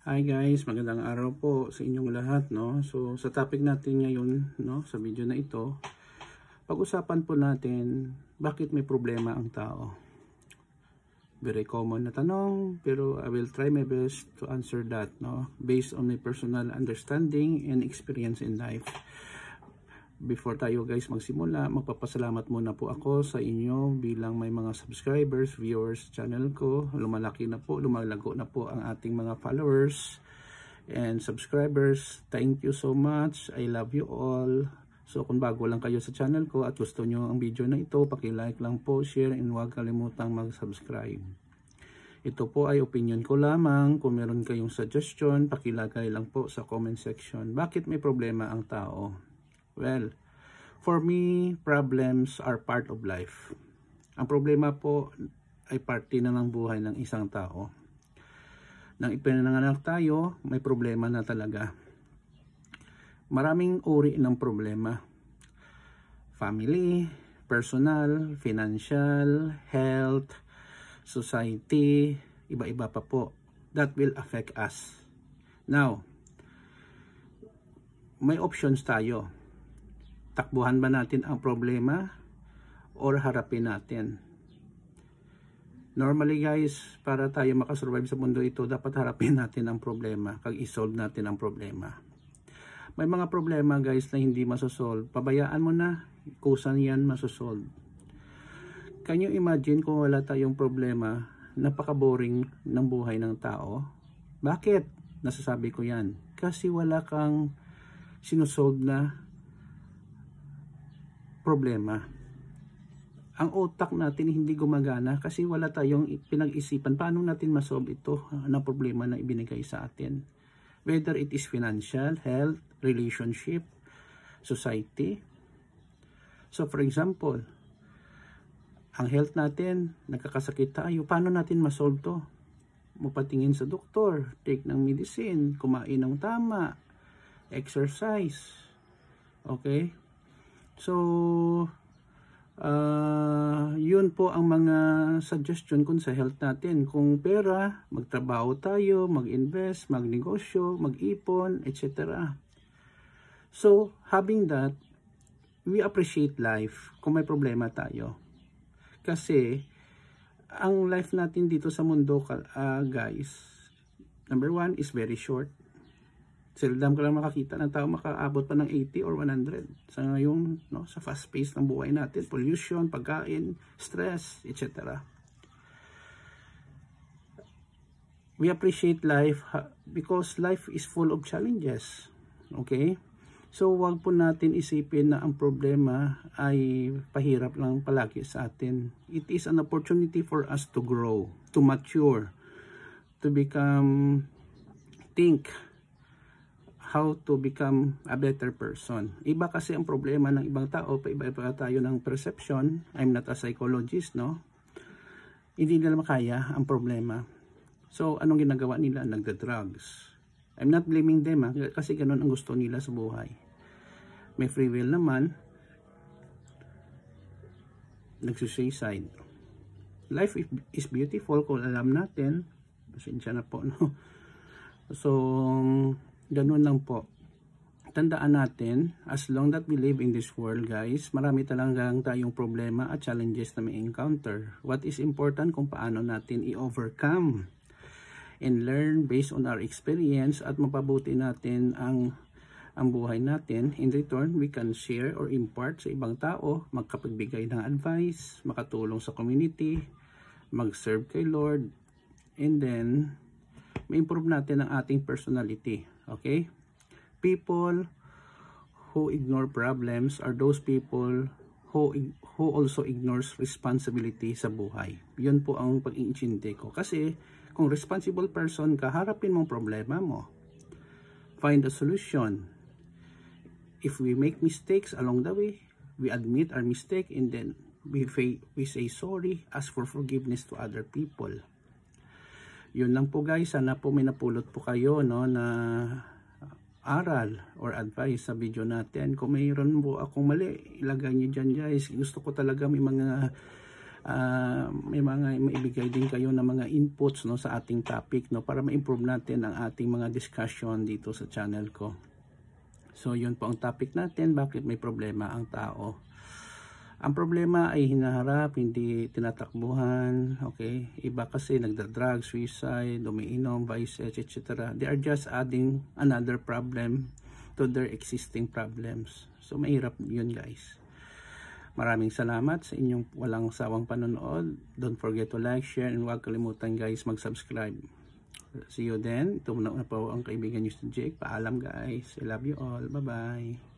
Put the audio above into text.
Hi guys, magandang araw po sa inyong lahat, no? So sa topic natin ngayon, no, sa video na ito, pag-usapan po natin bakit may problema ang tao. Very common na tanong, pero I will try my best to answer that, no, based on my personal understanding and experience in life. Before tayo guys magsimula, magpapasalamat muna po ako sa inyo bilang may mga subscribers, viewers channel ko. Lumalaki na po, lumalago na po ang ating mga followers and subscribers. Thank you so much. I love you all. So kung bago lang kayo sa channel ko at gusto nyo ang video na ito, paki-like lang po, share, and huwag kalimutang mag-subscribe. Ito po ay opinion ko lamang. Kung meron kayong suggestion, pakilagay lang po sa comment section. Bakit may problema ang tao? Well, for me, problems are part of life. Ang problema po ay parte na ng buhay ng isang tao. Nang ipinanganak tayo, may problema na talaga. Maraming uri ng problema. Family, personal, financial, health, society, iba-iba pa po. That will affect us. Now, may options tayo. Takbuhan ba natin ang problema or harapin natin? Normally guys, para tayo makasurvive sa mundo ito, dapat harapin natin ang problema, kag-isolve natin ang problema. May mga problema guys na hindi masosolve, pabayaan mo na, kusan yan masosolve. Can you imagine kung wala tayong problema, napaka-boring ng buhay ng tao? Bakit? Nasasabi ko yan. Kasi wala kang sinusolve na problema. Ang utak natin hindi gumagana kasi wala tayong pinag-isipan paano natin masolve ito na problema na ibinigay sa atin. Whether it is financial, health, relationship, society. So for example, ang health natin, nagkakasakit tayo, paano natin masolve to? Mapatingin sa doktor, take ng medicine, kumain ng tama, exercise. Okay? So, yun po ang mga suggestion kung sa health natin. Kung pera, magtrabaho tayo, mag-invest, magnegosyo, mag-ipon, etc. So, having that, we appreciate life kung may problema tayo. Kasi, ang life natin dito sa mundo, guys, number one is very short. Seldom ka lang makakita ng tao makaabot pa ng 80 or 100. Sa ngayon, no, sa fast pace ng buhay natin, pollution, pagkain, stress, etc. We appreciate life because life is full of challenges. Okay? So, wag po natin isipin na ang problema ay pahirap lang palagi sa atin. It is an opportunity for us to grow, to mature, to become, think, how to become a better person. Iba kasi ang problema ng ibang tao, iba-iba tayo ng perception. I'm not a psychologist, no? Hindi nila makaya ang problema. So, anong ginagawa nila? Nagda-drugs. I'm not blaming them, kasi ganun ang gusto nila sa buhay. May free will naman, nagsusuicide. Life is beautiful kung alam natin. Pasensya na po, no? So, ganun lang po. Tandaan natin, as long that we live in this world guys, marami talagang tayong problema at challenges na may encounter. What is important kung paano natin i-overcome and learn based on our experience at mapabuti natin ang buhay natin. In return, we can share or impart sa ibang tao, magkapagbigay ng advice, makatulong sa community, mag-serve kay Lord, and then ma-improve natin ang ating personality. Okay? People who ignore problems are those people who also ignores responsibility sa buhay. Yun po ang pag-iintindi ko. Kasi kung responsible person ka, harapin mong problema mo. Find a solution. If we make mistakes along the way, we admit our mistake and then we say sorry, ask for forgiveness to other people. Yun lang po guys, sana po may napulot po kayo, no, na aral or advice sa video natin. Kung mayroon po akong mali, ilagay nyo dyan guys. Gusto ko talaga may mga may mga maibigay din kayo ng mga inputs, no, sa ating topic, no, para ma-improve natin ang ating mga discussion dito sa channel ko. So yun po ang topic natin, bakit may problema ang tao. Ang problema ay hinaharap, hindi tinatakbuhan. Okay, iba kasi nagda-drug, suicide, umiinom, vices, etc. They are just adding another problem to their existing problems. So mahirap yun, guys. Maraming salamat sa inyong walang sawang panonood. Don't forget to like, share, and huwag kalimutan, guys, mag-subscribe. See you then. Ito na po ang kaibigan nyo si Jake. Paalam, guys. I love you all. Bye-bye.